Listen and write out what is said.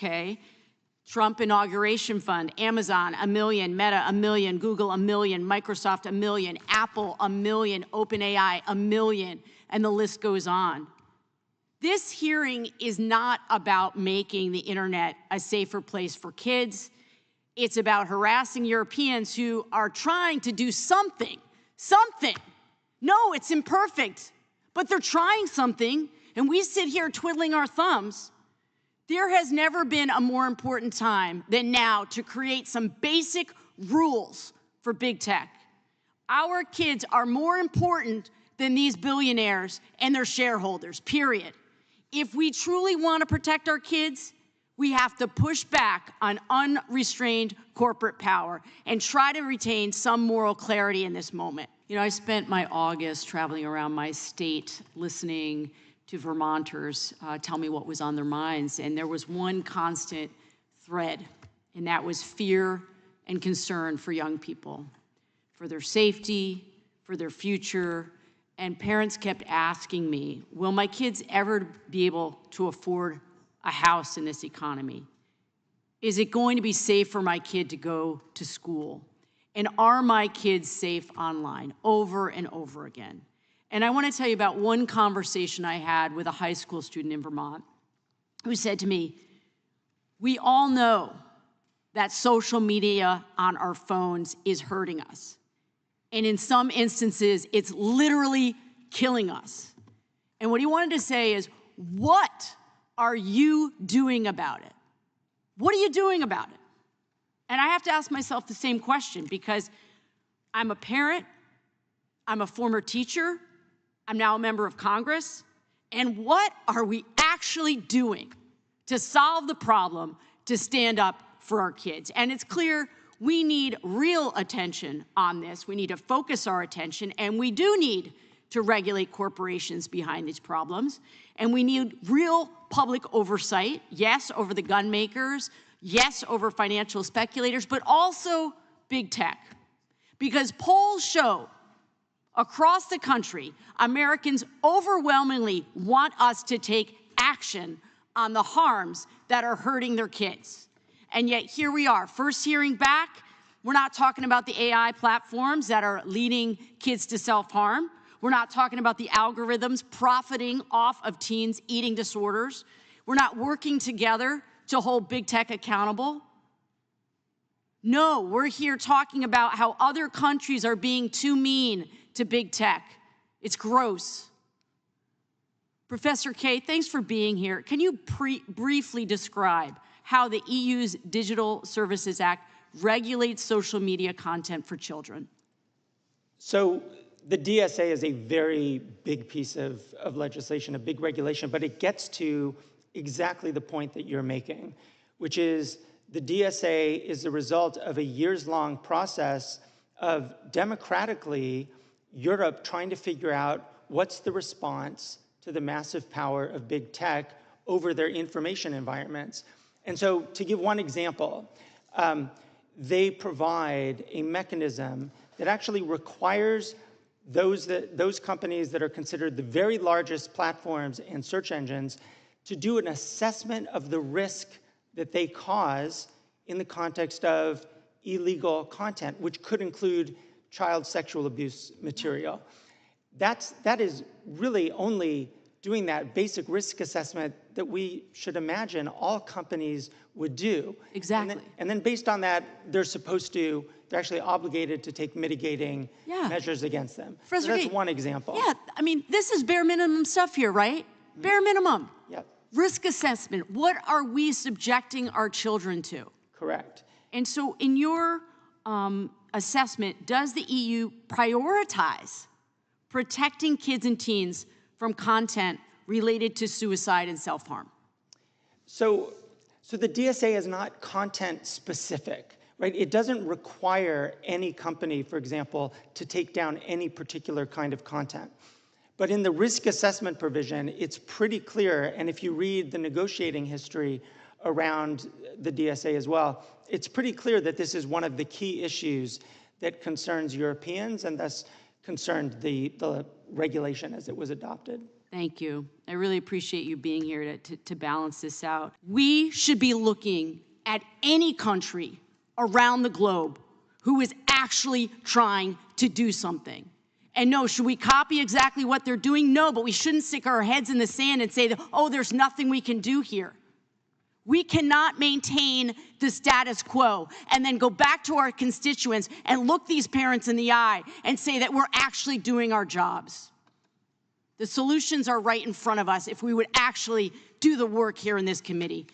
okay? Trump inauguration fund, Amazon, $1 million, Meta, $1 million, Google, $1 million, Microsoft, $1 million, Apple, $1 million, OpenAI, $1 million, and the list goes on. This hearing is not about making the internet a safer place for kids. It's about harassing Europeans who are trying to do something. No, it's imperfect, but they're trying something, and we sit here twiddling our thumbs. There has never been a more important time than now to create some basic rules for big tech. Our kids are more important than these billionaires and their shareholders, period. If we truly want to protect our kids, we have to push back on unrestrained corporate power and try to retain some moral clarity in this moment. You know, I spent my August traveling around my state listening to Vermonters tell me what was on their minds, and there was one constant thread, and that was fear and concern for young people, for their safety, for their future. And parents kept asking me, will my kids ever be able to afford a house in this economy? Is it going to be safe for my kid to go to school? And are my kids safe online? Over and over again. And I want to tell you about one conversation I had with a high school student in Vermont who said to me, we all know that social media on our phones is hurting us. And in some instances, it's literally killing us. And what he wanted to say is, what are you doing about it? What are you doing about it? And I have to ask myself the same question, because I'm a parent, I'm a former teacher, I'm now a member of Congress, and what are we actually doing to solve the problem, to stand up for our kids? And it's clear we need real attention on this. We need to focus our attention, and we do need to regulate corporations behind these problems. And we need real public oversight, yes, over the gun makers, yes, over financial speculators, but also big tech. Because polls show across the country, Americans overwhelmingly want us to take action on the harms that are hurting their kids. And yet here we are, first hearing back. We're not talking about the AI platforms that are leading kids to self-harm. We're not talking about the algorithms profiting off of teens' eating disorders. We're not working together to hold big tech accountable. No, we're here talking about how other countries are being too mean to big tech. It's gross. Professor Kay, thanks for being here. Can you briefly describe how the EU's Digital Services Act regulates social media content for children? So the DSA is a very big piece of legislation, a big regulation, but it gets to exactly the point that you're making, which is the DSA is the result of a years-long process of democratically Europe trying to figure out what's the response to the massive power of big tech over their information environments. And so to give one example, they provide a mechanism that actually requires those companies that are considered the very largest platforms and search engines to do an assessment of the risk that they cause in the context of illegal content, which could include child sexual abuse material. That is really only doing that basic risk assessment that we should imagine all companies would do. Exactly. And then based on that, they're actually obligated to take mitigating measures against them. So that's one example. Yeah, I mean, this is bare minimum stuff here, right? Mm-hmm. Bare minimum. Yep. Risk assessment. What are we subjecting our children to? Correct. And so in your assessment, does the EU prioritize protecting kids and teens from content related to suicide and self-harm? So the DSA is not content specific, right? It doesn't require any company, for example, to take down any particular kind of content. But in the risk assessment provision, it's pretty clear, and if you read the negotiating history around the DSA as well, it's pretty clear that this is one of the key issues that concerns Europeans and thus concerned the regulation as it was adopted. Thank you. I really appreciate you being here to balance this out. We should be looking at any country around the globe who is actually trying to do something. And no, should we copy exactly what they're doing? No, but we shouldn't stick our heads in the sand and say that, oh, there's nothing we can do here. We cannot maintain the status quo and then go back to our constituents and look these parents in the eye and say that we're actually doing our jobs. The solutions are right in front of us if we would actually do the work here in this committee.